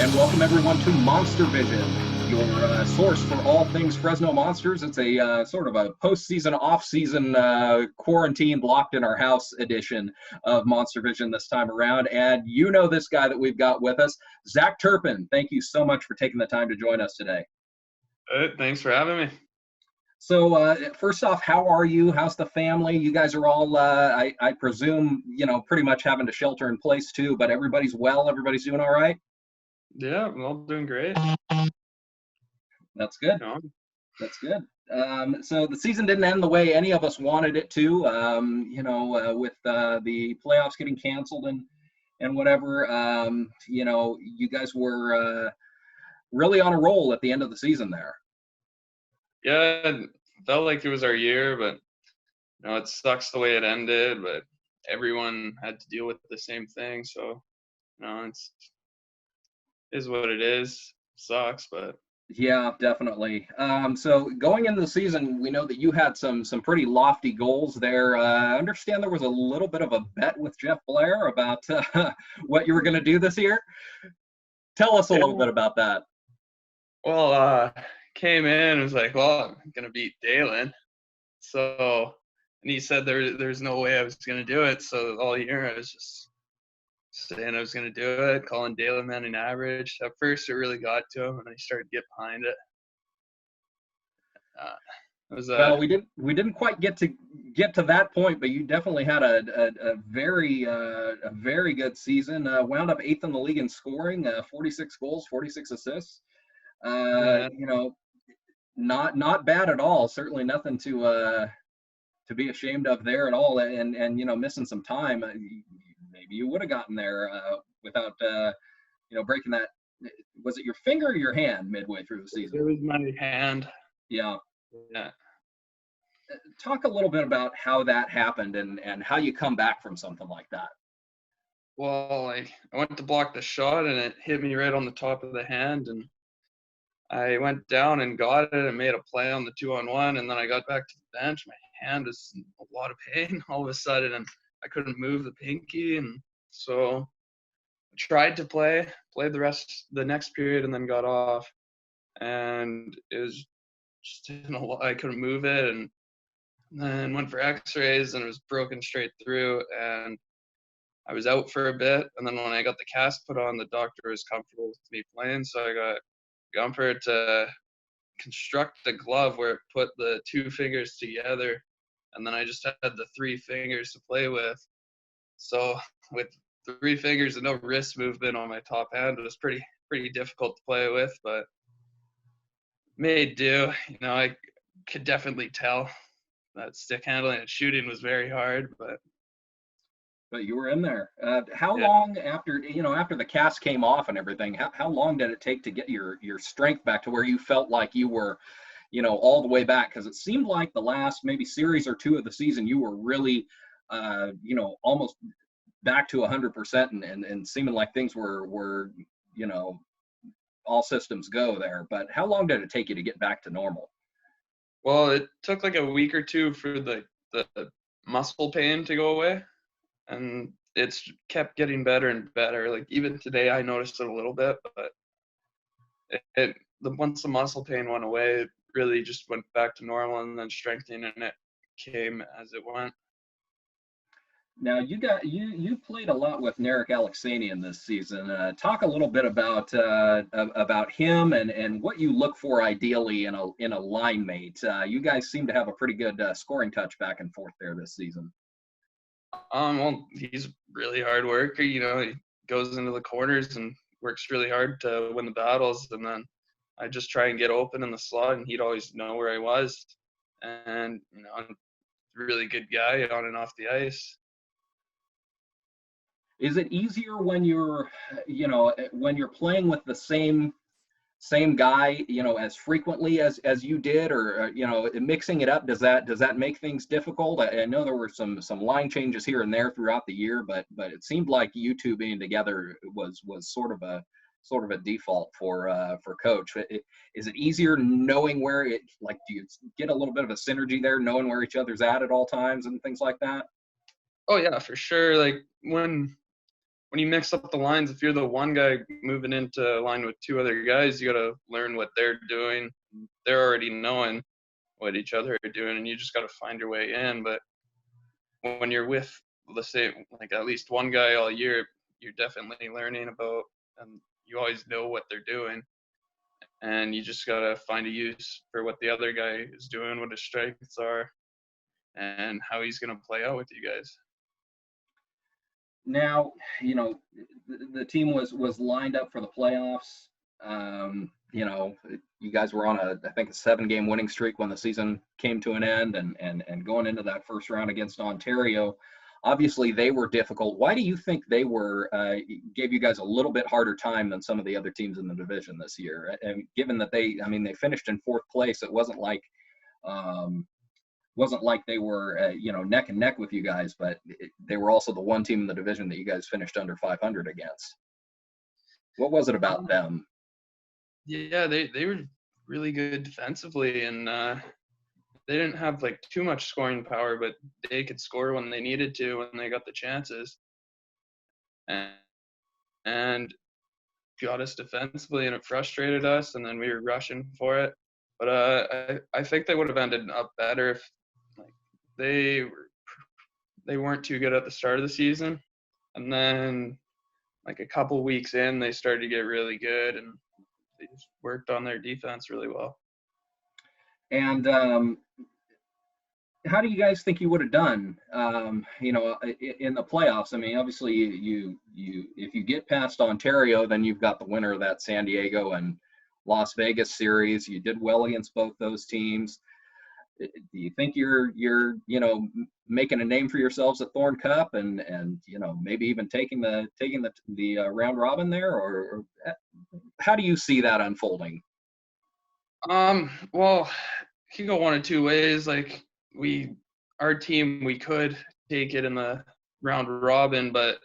and welcome everyone to MonsterVision, your source for all things Fresno Monsters. It's a sort of a postseason, off-season, quarantined, locked in our house edition of MonsterVision this time around. And you know this guy that we've got with us, Zack Turpin. Thank you so much for taking the time to join us today. Thanks for having me. So first off, how are you? How's the family? You guys are all, I presume, pretty much having to shelter in place too, but everybody's well? Everybody's doing all right? Yeah, we're all doing great. That's good. That's good. So the season didn't end the way any of us wanted it to, with the playoffs getting canceled and whatever. You guys were really on a roll at the end of the season there. Yeah, it felt like it was our year, but it sucks the way it ended. But everyone had to deal with the same thing, so it's is what it is. Sucks, but yeah, definitely. So going into the season, we know that you had some pretty lofty goals there. I understand there was a little bit of a bet with Jeff Blair about what you were going to do this year. Tell us a little bit about that. Well, came in and was like, well, I'm going to beat Dalen. So, and he said there's no way I was going to do it. So all year I was just saying I was going to do it, calling Dalen man an average. At first it really got to him, and I started to get behind it. Well, we didn't quite get to that point, but you definitely had a very good season. Wound up 8th in the league in scoring, 46 goals, 46 assists. Not bad at all. Certainly nothing to be ashamed of there at all. And missing some time, maybe you would have gotten there without breaking that. Was it your finger or your hand midway through the season? It was my hand. Yeah. Yeah. Talk a little bit about how that happened and how you come back from something like that. Well, I went to block the shot and it hit me right on the top of the hand, and I went down and got it and made a play on the 2-on-1, and then I got back to the bench. My hand was in a lot of pain all of a sudden, and I couldn't move the pinky, and so I tried to play the next period, and then got off, and it was just I couldn't move it, and then went for x-rays, and it was broken straight through, and I was out for a bit, and then when I got the cast put on, the doctor was comfortable with me playing, so I got Gumper to construct a glove where it put the 2 fingers together, and then I just had the 3 fingers to play with. So with 3 fingers and no wrist movement on my top hand, it was pretty difficult to play with, but made do. I could definitely tell that stick handling and shooting was very hard, but you were in there. How long after the cast came off and everything, how long did it take to get your strength back to where you felt like you were, all the way back? Because it seemed like the last maybe series or 2 of the season, you were really, almost back to 100% and seeming like things were, all systems go there. But how long did it take you to get back to normal? Well, it took like a week or 2 for the muscle pain to go away. And it's kept getting better and better. Like even today, I noticed it a little bit, but once the muscle pain went away, it really just went back to normal, and then strengthening it came as it went. Now you played a lot with Narek Alexanian this season. Talk a little bit about him and what you look for ideally in a line mate. You guys seem to have a pretty good scoring touch back and forth there this season. Well, he's a really hard worker. He goes into the corners and works really hard to win the battles. And then I just try and get open in the slot, and he'd always know where I was. And I'm a really good guy on and off the ice. Is it easier when you're playing with the same guy, as frequently as you did, or mixing it up? Does that make things difficult? I know there were some line changes here and there throughout the year, but it seemed like you 2 being together was sort of a default for Coach. Is it easier knowing where do you get a little bit of a synergy there, knowing where each other's at all times and things like that? Oh yeah, for sure. Like when when you mix up the lines, if you're the one guy moving into line with two other guys, you got to learn what they're doing. They're already knowing what each other are doing, and you just got to find your way in. But when you're with, let's say, like at least one guy all year, you're definitely learning about, and you always know what they're doing. And you just got to find a use for what the other guy is doing, what his strengths are, and how he's going to play out with you guys. Now, the team was lined up for the playoffs. You guys were on I think a 7-game winning streak when the season came to an end, and going into that first round against Ontario, obviously they were difficult. Why do you think they gave you guys a little bit harder time than some of the other teams in the division this year? And given that they finished in 4th place, it wasn't like they were neck and neck with you guys, but they were also the one team in the division that you guys finished under 500 against. What was it about them? Yeah, they were really good defensively, and they didn't have like too much scoring power, but they could score when they needed to when they got the chances, and got us defensively, and it frustrated us, and then we were rushing for it. But I think they would have ended up better if they weren't too good at the start of the season, and then like a couple weeks in, they started to get really good, and they just worked on their defense really well. And how do you guys think you would have done, in the playoffs? I mean, obviously, you if you get past Ontario, then you've got the winner of that San Diego and Las Vegas series. You did well against both those teams. Do you think you're making a name for yourselves at Thorn Cup and maybe even taking the round robin there, or how do you see that unfolding? Well, it can go one of two ways. Like our team, we could take it in the round robin, but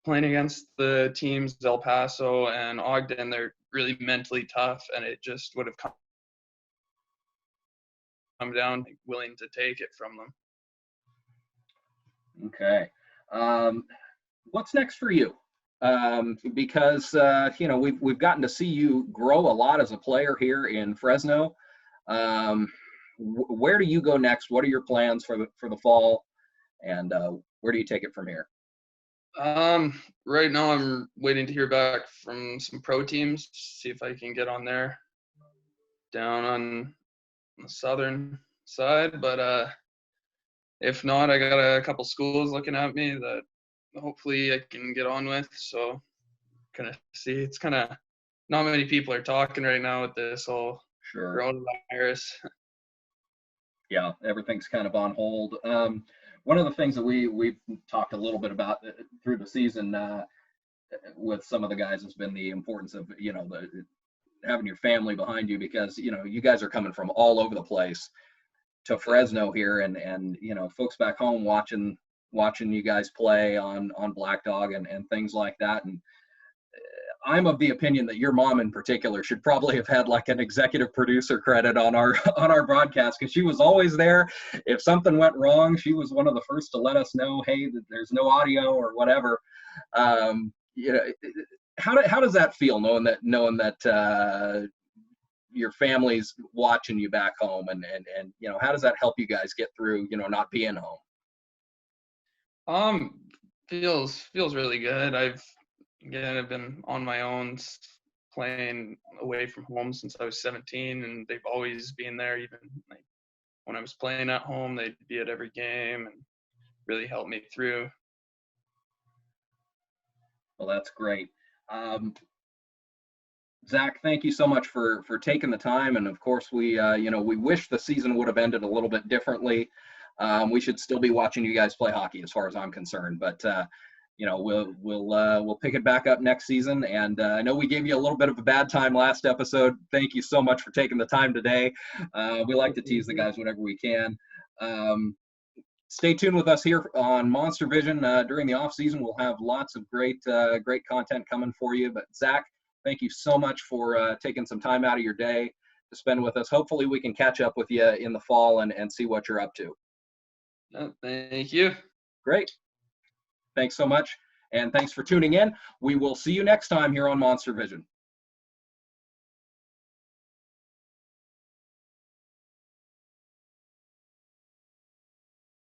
playing against the teams El Paso and Ogden, they're really mentally tough, and it just would have come down willing to take it from them. Okay. What's next for you? Because we've gotten to see you grow a lot as a player here in Fresno. Where do you go next? What are your plans for the fall, and where do you take it from here? Right now I'm waiting to hear back from some pro teams, see if I can get on there down on the southern side, but if not, I got a couple schools looking at me that hopefully I can get on with. So kind of see, it's kind of not many people are talking right now with this whole coronavirus. Yeah, everything's kind of on hold. One of the things that we've talked a little bit about through the season with some of the guys has been the importance of having your family behind you, because you guys are coming from all over the place to Fresno here, and folks back home watching you guys play on Black Dog and things like that. And I'm of the opinion that your mom in particular should probably have had like an executive producer credit on our broadcast, because she was always there. If something went wrong, she was one of the first to let us know, hey, that there's no audio or whatever. How does that feel, knowing that your family's watching you back home, and how does that help you guys get through not being home? Feels really good. I've been on my own playing away from home since I was 17, and they've always been there. Even like when I was playing at home, they'd be at every game and really helped me through. Well, that's great. Zach, thank you so much for taking the time. And of course, we wish the season would have ended a little bit differently. We should still be watching you guys play hockey, as far as I'm concerned. But we'll pick it back up next season. And I know we gave you a little bit of a bad time last episode. Thank you so much for taking the time today. We like to tease the guys whenever we can. Stay tuned with us here on MonsterVision. During the off season, we'll have lots of great content coming for you. But Zach, thank you so much for taking some time out of your day to spend with us. Hopefully we can catch up with you in the fall and see what you're up to. Thank you. Great. Thanks so much. And thanks for tuning in. We will see you next time here on Monster Vision.